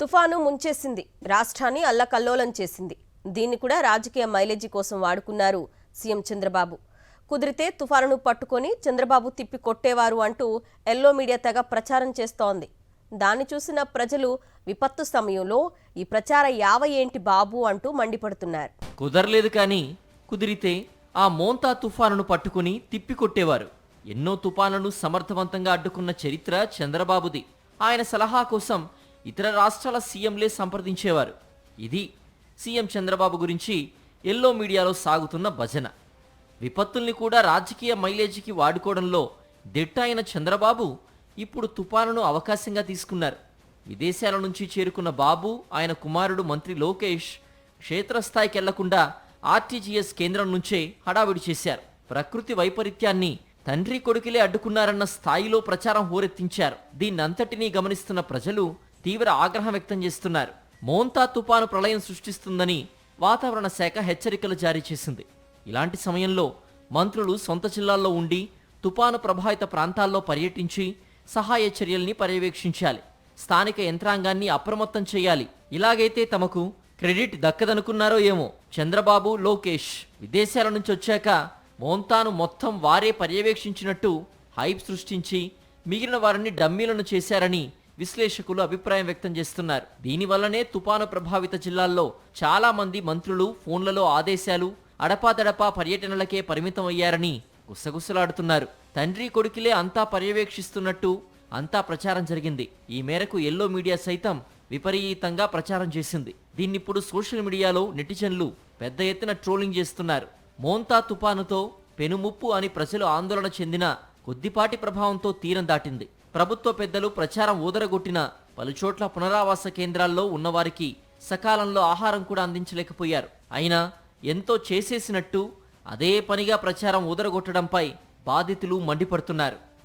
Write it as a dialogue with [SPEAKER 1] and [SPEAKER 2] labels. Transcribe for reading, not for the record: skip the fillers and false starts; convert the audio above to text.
[SPEAKER 1] తుఫాను ముంచేసింది, రాష్ట్రాన్ని అల్లకల్లోలం చేసింది. దీన్ని కూడా రాజకీయ మైలేజీ కోసం వాడుకున్నారు సీఎం చంద్రబాబు. కుదిరితే తుఫానును పట్టుకొని చంద్రబాబు తిప్పి కొట్టేవారు అంటూ ఎల్లో మీడియా తెగ ప్రచారం చేస్తోంది. దాన్ని చూసిన ప్రజలు విపత్తు సమయంలో ఈ ప్రచార యావ ఏంటి బాబు అంటూ మండిపడుతున్నారు.
[SPEAKER 2] కుదరలేదు కానీ కుదిరితే ఆ మోంతా తుఫానును పట్టుకుని తిప్పికొట్టేవారు. ఎన్నో తుఫానులను సమర్థవంతంగా అడ్డుకున్న చరిత్ర చంద్రబాబుది. ఆయన సలహా కోసం ఇతర రాష్ట్రాల సీఎంలే సంప్రదించేవారు. ఇది సీఎం చంద్రబాబు గురించి ఎల్లో మీడియాలో సాగుతున్న భజన. విపత్తుల్ని కూడా రాజకీయ మైలేజీకి వాడుకోవడంలో దిట్ట అయిన చంద్రబాబు ఇప్పుడు తుఫానును అవకాశంగా తీసుకున్నారు. విదేశాల నుంచి చేరుకున్న బాబు, ఆయన కుమారుడు మంత్రి లోకేష్ క్షేత్రస్థాయికి వెళ్లకుండా ఆర్టీజీఎస్ కేంద్రం నుంచే హడావిడి చేశారు. ప్రకృతి వైపరీత్యాన్ని తండ్రి కొడుకులే అడ్డుకున్నారన్న స్థాయిలో ప్రచారం హోరెత్తించారు. దీన్నంతటినీ గమనిస్తున్న ప్రజలు తీవ్ర ఆగ్రహం వ్యక్తం చేస్తున్నారు. మోంతా తుపాను ప్రళయం సృష్టిస్తుందని వాతావరణ శాఖ హెచ్చరికలు జారీ చేసింది. ఇలాంటి సమయంలో మంత్రులు సొంత జిల్లాల్లో ఉండి తుపాను ప్రభావిత ప్రాంతాల్లో పర్యటించి సహాయ చర్యల్ని పర్యవేక్షించాలి. స్థానిక యంత్రాంగాన్ని అప్రమత్తం చేయాలి. ఇలాగైతే తమకు క్రెడిట్ దక్కదనుకున్నారో ఏమో. చంద్రబాబు, లోకేష్ విదేశాల నుంచి వచ్చాక మోంతాను మొత్తం వారే పర్యవేక్షించినట్టు హైప్ సృష్టించి మిగిలిన వారిని డమ్మీలను చేశారని విశ్లేషకులు అభిప్రాయం వ్యక్తం చేస్తున్నారు. దీనివల్లనే తుపాను ప్రభావిత జిల్లాల్లో చాలా మంది మంత్రులు ఫోన్లలో ఆదేశాలు, అడపాదడపా పర్యటనలకే పరిమితం అయ్యారని గుసగుసలాడుతున్నారు. తండ్రి కొడుకులే అంతా పర్యవేక్షిస్తున్నట్టు అంతా ప్రచారం జరిగింది. ఈ మేరకు ఎల్లో మీడియా సైతం విపరీతంగా ప్రచారం చేసింది. దీన్నిప్పుడు సోషల్ మీడియాలో నెటిజన్లు పెద్ద ఎత్తున ట్రోలింగ్ చేస్తున్నారు. మోంతా తుపానుతో పెనుముప్పు అని ప్రజలు ఆందోళన చెందిన కొద్దిపాటి ప్రభావంతో తీరం దాటింది. ప్రభుత్వ పెద్దలు ప్రచారం ఊదరగొట్టిన పలుచోట్ల పునరావాస కేంద్రాల్లో ఉన్నవారికి సకాలంలో ఆహారం కూడా అందించలేకపోయారు. అయినా ఎంతో చేసేసినట్టు అదే పనిగా ప్రచారం ఊదరగొట్టడంపై బాధితులు మండిపడుతున్నారు.